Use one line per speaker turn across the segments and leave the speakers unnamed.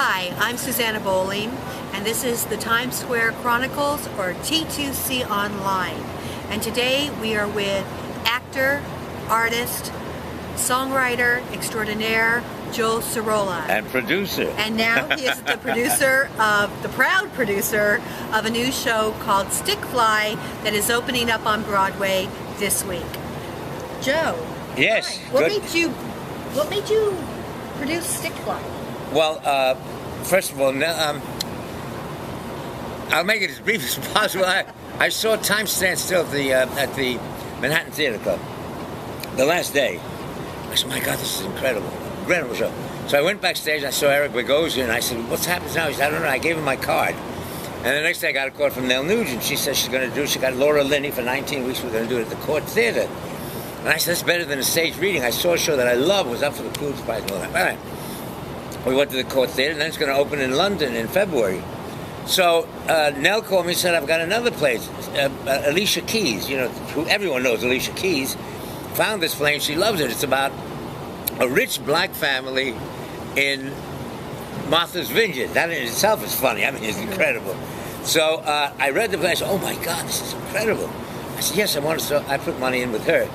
Hi, I'm Susanna Bowling, and this is the Times Square Chronicles, or T2C Online. And today we are with actor, artist, songwriter extraordinaire, Joe Sorolla.
And producer.
And now he is the proud producer of a new show called Stick Fly that is opening up on Broadway this week. Joe.
Yes.
Hi. What made you produce Stick Fly?
Well, first of all, I'll make it as brief as possible. I saw Time Stand Still at the Manhattan Theater Club the last day. I said, my God, this is incredible. Incredible show. So I went backstage, I saw Eric Bogosian, and I said, what's happening now? He said, I don't know. I gave him my card. And the next day I got a call from Nell Nugent. She said she got Laura Linney for 19 weeks. We're going to do it at the Court Theater. And I said, that's better than a stage reading. I saw a show that I love, was up for the Cruz Prize and all that. All right. We went to the Court Theater, and then it's going to open in London in February. So Nell called me and said, I've got another place. Alicia Keys, who everyone knows Alicia Keys, found this play and she loves it. It's about a rich black family in Martha's Vineyard. That in itself is funny. I mean, it's incredible. So I read the play. I said, oh my God, this is incredible. I said, yes, I want to. So I put money in with her.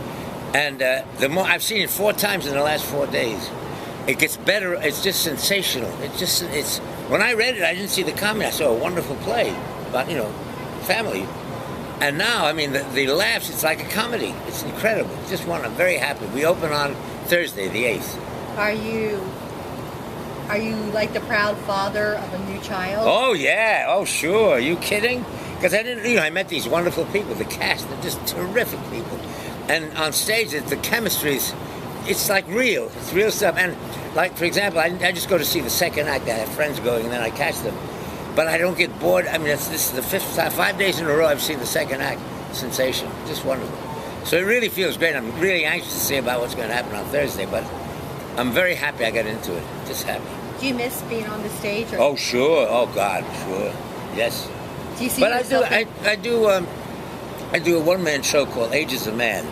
And the more I've seen it 4 times in the last 4 days. It gets better. It's just sensational. It's when I read it, I didn't see the comment. I saw a wonderful play about, family. And now, I mean, the laughs, it's like a comedy. It's incredible. I'm very happy. We open on Thursday, the 8th.
Are you like the proud father of a new child?
Oh, yeah. Oh, sure. Are you kidding? Because I met these wonderful people. The cast, they're just terrific people. And on stage, the chemistry it's like real. It's real stuff. And like, for example, I just go to see the second act. I have friends going, and then I catch them. But I don't get bored. I mean, this is the 5th time, 5 days in a row I've seen the second act. Sensation. Just wonderful. So it really feels great. I'm really anxious to see about what's going to happen on Thursday, but I'm very happy I got into it. Just happy.
Do you miss being on the stage? Or?
Oh, sure. Oh, God, sure. Yes.
Do you see
but
yourself
I do a one-man show called Age is a Man.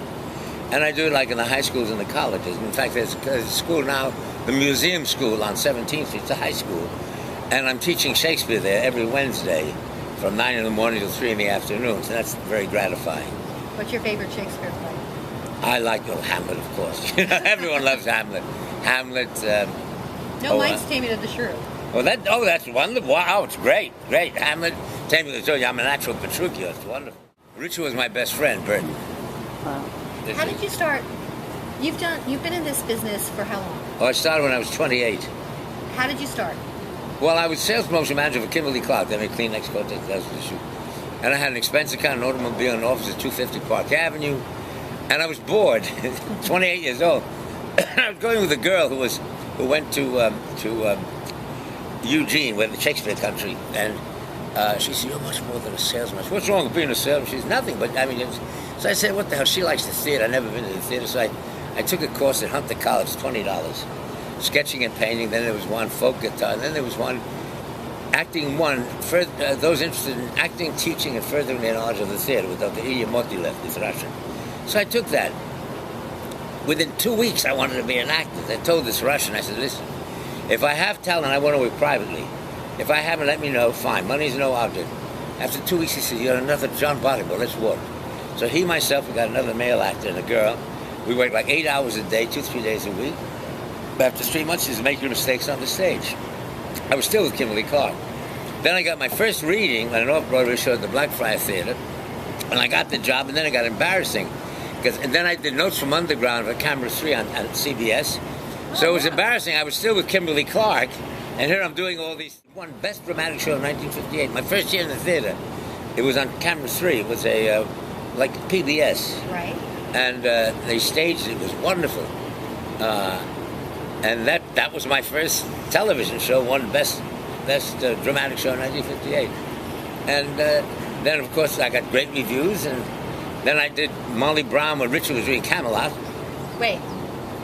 And I do it like in the high schools and the colleges. In fact, there's a school now, the Museum School on 17th Street. It's a high school. And I'm teaching Shakespeare there every Wednesday from 9 in the morning till 3 in the afternoon. So that's very gratifying.
What's your favorite Shakespeare play?
I like Hamlet, of course. Everyone loves Hamlet. Hamlet.
Mine's Taming of the Shrew.
That's wonderful. Wow, it's great. Great. Hamlet, Taming of the Shrew. I'm a natural Petruchio. It's wonderful. Richard was my best friend, Burton.
Wow. How did you start? You've been in this business for how long?
Oh, I started when I was 28.
How did you start?
Well, I was sales promotion manager for Kimberly Clark. They made Kleenex coats. That was the shoot. And I had an expense account, an automobile, and an office at 250 Park Avenue. And I was bored. 28 years old. I was going with a girl who went to Eugene, where the Shakespeare country, and she said, "You're much more than a salesman." What's wrong with being a salesman? She's nothing, but I mean. So I said, what the hell? She likes the theater. I've never been to the theater. So I took a course at Hunter College, $20. Sketching and painting. Then there was one folk guitar. Then there was one acting one. For those interested in acting, teaching, and furthering their knowledge of the theater with Dr. Ilya Motilev, this Russian. So I took that. Within 2 weeks, I wanted to be an actor. I told this Russian, I said, listen, if I have talent, I want to work privately. If I haven't, let me know. Fine. Money's no object. After 2 weeks, he said, you're another John Barrymore. Let's work. So he, myself, we got another male actor and a girl. We worked like 8 hours a day, 2-3 days a week. But after 3 months, he was making mistakes on the stage. I was still with Kimberly Clark. Then I got my first reading at an off-Broadway show at the Blackfriars Theater. And I got the job, and then it got embarrassing. And then I did Notes from Underground for Camera 3 on CBS. So it was embarrassing. I was still with Kimberly Clark. And here I'm doing all these. Won Best Dramatic Show in 1958. My first year in the theater. It was on Camera 3. It was like PBS.
Right.
And they staged it. It was wonderful. And that was my first television show, won Best Dramatic Show in 1958. And then, of course, I got great reviews. And then I did Molly Brown when Richard was doing Camelot.
Wait.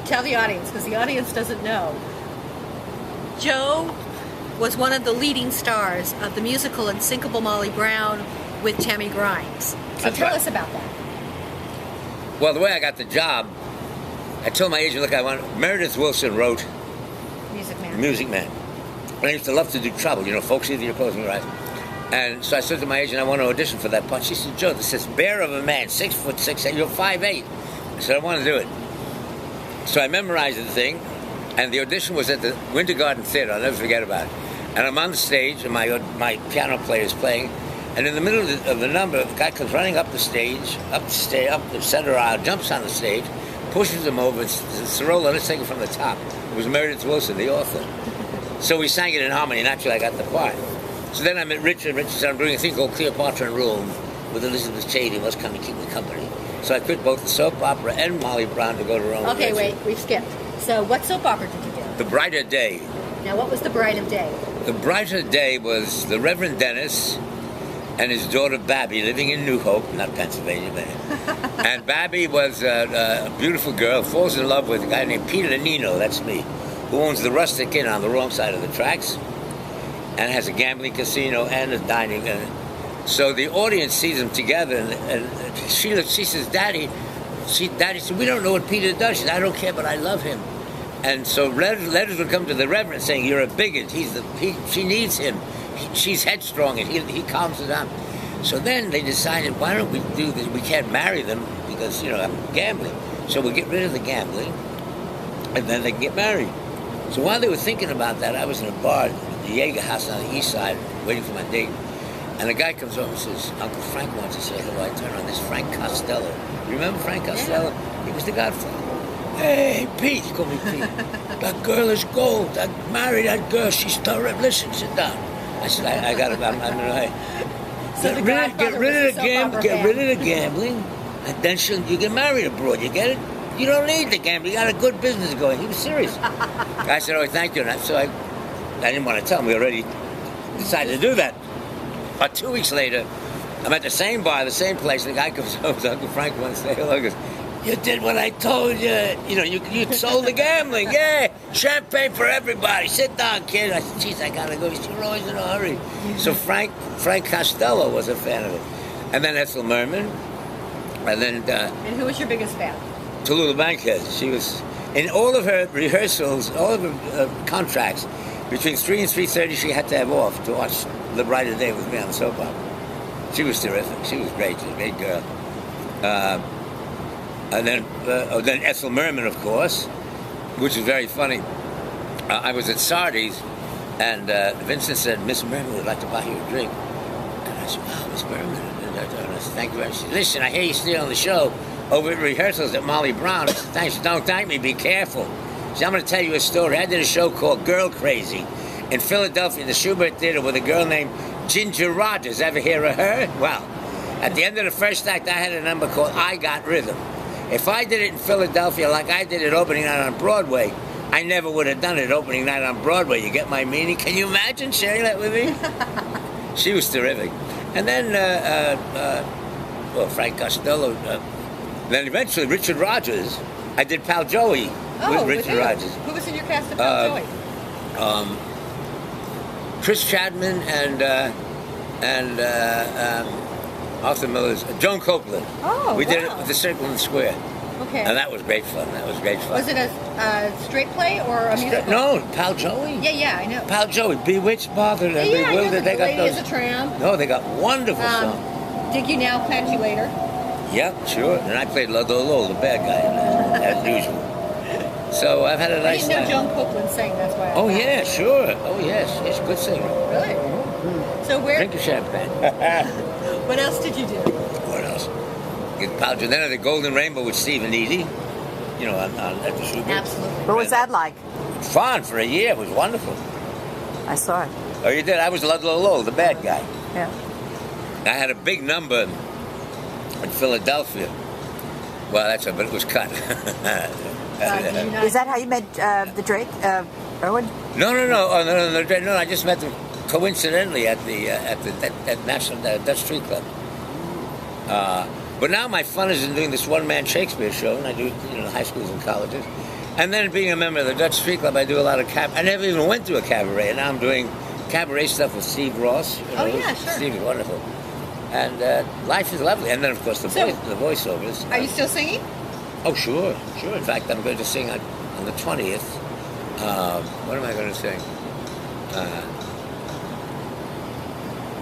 Tell the audience, because the audience doesn't know. Joe was one of the leading stars of the musical Unsinkable Molly Brown with Tammy Grimes. So tell us about that.
Well, the way I got the job, I told my agent, look, Meredith Willson wrote
Music Man.
Music Man. I used to love to do trouble, folks, either you're closing your eyes. And so I said to my agent, I want to audition for that part. She said, Joe, this is bear of a man, 6'6", you're 5'8". I said, I want to do it. So I memorized the thing, and the audition was at the Winter Garden Theater. I'll never forget about it. And I'm on the stage, and my piano player is playing, and in the middle of the number, the guy comes running up the stage, up the center aisle, jumps on the stage, pushes him over, and says, Sorolla, let's take it from the top. It was Meredith Willson, the author. So we sang it in harmony, and actually I got the part. So then I met Richard. Richard said, I'm doing a thing called Cleopatra in Rome with Elizabeth Cady, was coming to keep me company. So I quit both the soap opera and Molly Brown to go to Rome.
Okay, wait, we've skipped. So what soap opera did you do?
The Brighter Day.
Now, what was The Brighter Day?
The Brighter Day was the Reverend Dennis and his daughter Babby living in New Hope, not Pennsylvania, but and Babby was a beautiful girl, falls in love with a guy named Peter Nino, that's me, who owns the Rustic Inn on the wrong side of the tracks, and has a gambling casino and a dining. So the audience sees them together, and she says, Daddy said, we don't know what Peter does. She said, I don't care, but I love him. And so letters would come to the Reverend saying, you're a bigot. She needs him. She's headstrong, and he calms her down. So then they decided, why don't we do this? We can't marry them because, I'm gambling. So we'll get rid of the gambling, and then they can get married. So while they were thinking about that, I was in a bar at the Jaeger House on the east side, waiting for my date. And a guy comes over and says, Uncle Frank wants to say hello. I turn on this Frank Costello. You remember Frank Costello? Yeah. He was the Godfather. Hey, Pete. He called me Pete. That girl is gold. I married that girl. She's terrific. Listen, sit down. I said, I got it. I'm in a hurry.
So
Get rid of the gambling, and then you get married abroad. You get it? You don't need the gambling. You got a good business going. He was serious. I said, oh, thank you. And so I didn't want to tell him. We already decided to do that. But 2 weeks later, I'm at the same bar, the same place, and the guy comes over, Uncle Frank wants to say hello. He goes, you did what I told you. You sold the gambling. Yeah, champagne for everybody. Sit down, kid. I said, geez, I got to go. He said, you're always in a hurry. So Frank Costello was a fan of it. And then Ethel Merman. And then...
and who was your biggest fan?
Tallulah Bankhead. She was... In all of her rehearsals, all of her contracts, between 3 and 3:30, she had to have off to watch The Brighter Day with me on the soap opera. She was terrific. She was great. She was a great girl. And then Ethel Merman, of course, which is very funny. I was at Sardi's, and Vincent said, Miss Merman would like to buy you a drink. And I said, wow, Miss Merman. And I said, thank you very much. She said, listen, I hear you still on the show over at rehearsals at Molly Brown. I said, thanks. Don't thank me. Be careful. She said, I'm going to tell you a story. I did a show called Girl Crazy in Philadelphia in the Schubert Theater with a girl named Ginger Rogers. Ever hear of her? Well, at the end of the first act, I had a number called I Got Rhythm. If I did it in Philadelphia like I did it opening night on Broadway, I never would have done it opening night on Broadway. You get my meaning? Can you imagine sharing that with me? She was terrific. And then, Frank Costello. Then eventually Richard Rogers. I did Pal Joey with Richard Rogers.
Who was in your cast of Pal Joey?
Chris Chadman and Arthur Miller's Joan Copeland.
Oh,
we did it with the Circle and the Square.
Okay.
And that was great fun.
Was it a straight play or a musical?
No, Pal Joey.
Yeah, I know.
Pal Joey, Bewitched, Bothered, and Bewildered.
They got those. Lady is a Tramp.
No, they got wonderful songs.
Dig You Now, Plant You Later.
Yep, sure. And I played Lolo, the bad guy, as usual. So I've had a nice time.
I didn't know Joan Copeland sang, that's why.
Oh, yeah, sure. Oh, yes. She's a good singer.
Really? Mm-hmm. So where...
Drink your champagne.
What else did you do?
What else? Get Pal Joey. Then at the Golden Rainbow with Steve and Edie. At the Super.
Absolutely.
What was that like?
Fun for a year. It was wonderful.
I saw it.
Oh, you did? I was Lolo, the bad guy.
Yeah.
I had a big number in Philadelphia. Well, but it was cut.
Is that how you met the Drake, Erwin?
No. I just met them coincidentally at the National Dutch Street Club. But now my fun is in doing this one-man Shakespeare show, and I do it in high schools and colleges. And then being a member of the Dutch Street Club, I do a lot of I never even went to a cabaret, and now I'm doing cabaret stuff with Steve Ross.
Oh, yeah, sure.
Steve is wonderful. And life is lovely. And then, of course, the voiceovers.
Are you still singing?
Oh, sure. In fact, I'm going to sing on the 20th. What am I going to sing?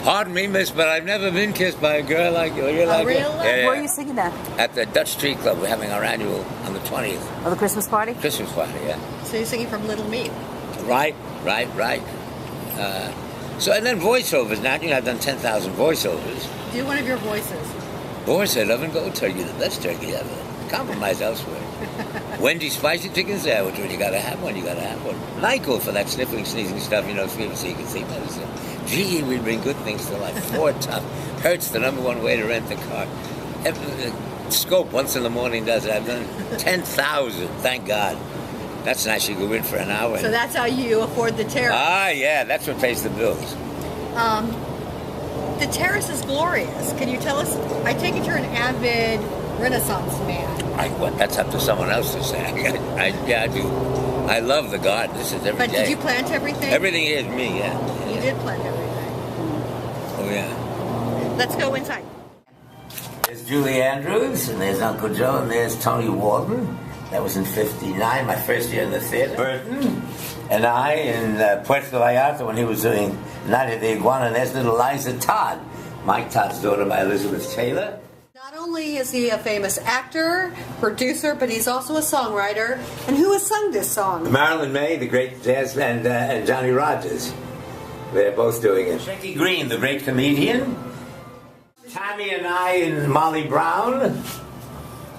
Pardon me, miss, but I've never been kissed by a girl like you. You're like
really?
Yeah,
Where are you singing that?
At the Dutch Street Club. We're having our annual on the 20th.
Oh, the Christmas party?
Christmas party, yeah.
So you're singing from Little Me.
Right. So, and then voiceovers. Now, you know, I've done 10,000 voiceovers.
Do one of your voices.
Boys, I love and gold turkey, the best turkey ever. Compromise elsewhere. Wendy's spicy chicken sandwich. When you gotta have one, you gotta have one. Nyquil for that sniffling, sneezing stuff, you know, so you can see medicine. GE, we bring good things to life. Ford tough. Hertz, the #1 way to rent the car. Scope, once in the morning does it. I've done 10,000, thank God. That's nice, you go in for an hour.
So that's how you afford the Terrace.
Ah, yeah, that's what pays the bills.
The Terrace is glorious. Can you tell us? I take it you're an avid Renaissance man.
That's up to someone else to say. Yeah, I do. I love the garden. This is every day.
But did you plant everything?
Everything is me, yeah.
You did plant everything.
Oh, yeah.
Let's go inside.
There's Julie Andrews, and there's Uncle Joe, and there's Tony Walton. That was in '59, my first year in the theater. Burton and I in Puerto Vallarta when he was doing Night of the Iguana, and there's little Liza Todd, Mike Todd's daughter by Elizabeth Taylor.
Not only is he a famous actor, producer, but he's also a songwriter. And who has sung this song?
Marilyn May, the great jazz, and Johnny Rogers. They're both doing it. Shecky Green, the great comedian. Tammy and I and Molly Brown.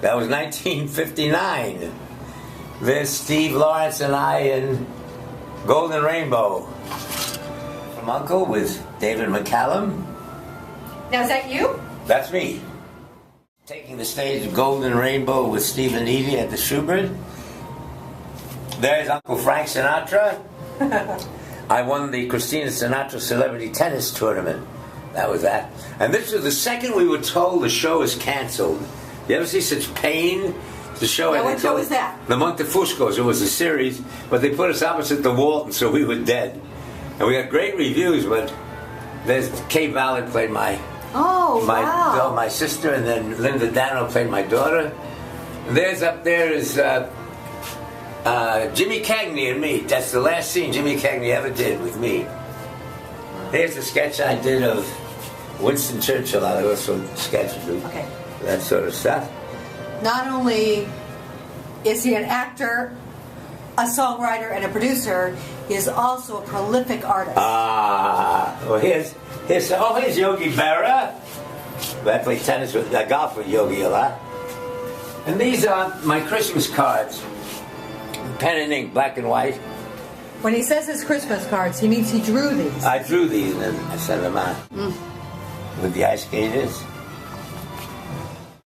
That was 1959. There's Steve Lawrence and I in Golden Rainbow. From Uncle with David McCallum.
Now, is that you?
That's me. Taking the stage of Golden Rainbow with Steve and Edie at the Schubert. There's Uncle Frank Sinatra. I won the Christina Sinatra Celebrity Tennis Tournament. That was that. And this was the second we were told the show is canceled. You ever see such pain? The show.
Now, what show was that?
The Montefuscos. It was a series, but they put us opposite the Walton, so we were dead. And we got great reviews, but there's Kay Ballard played my sister, and then Linda Dano played my daughter. And there's up there is Jimmy Cagney and me. That's the last scene Jimmy Cagney ever did with me. Here's the sketch I did of Winston Churchill. I also sketches of that sort of stuff.
Not only is he an actor, a songwriter, and a producer, he is also a prolific artist.
Well, here's Yogi Berra. I play tennis with golf with Yogi a lot. And these are my Christmas cards, pen and ink, black and white.
When he says his Christmas cards, he means he drew these.
I drew these and I sent them out with the ice skaters.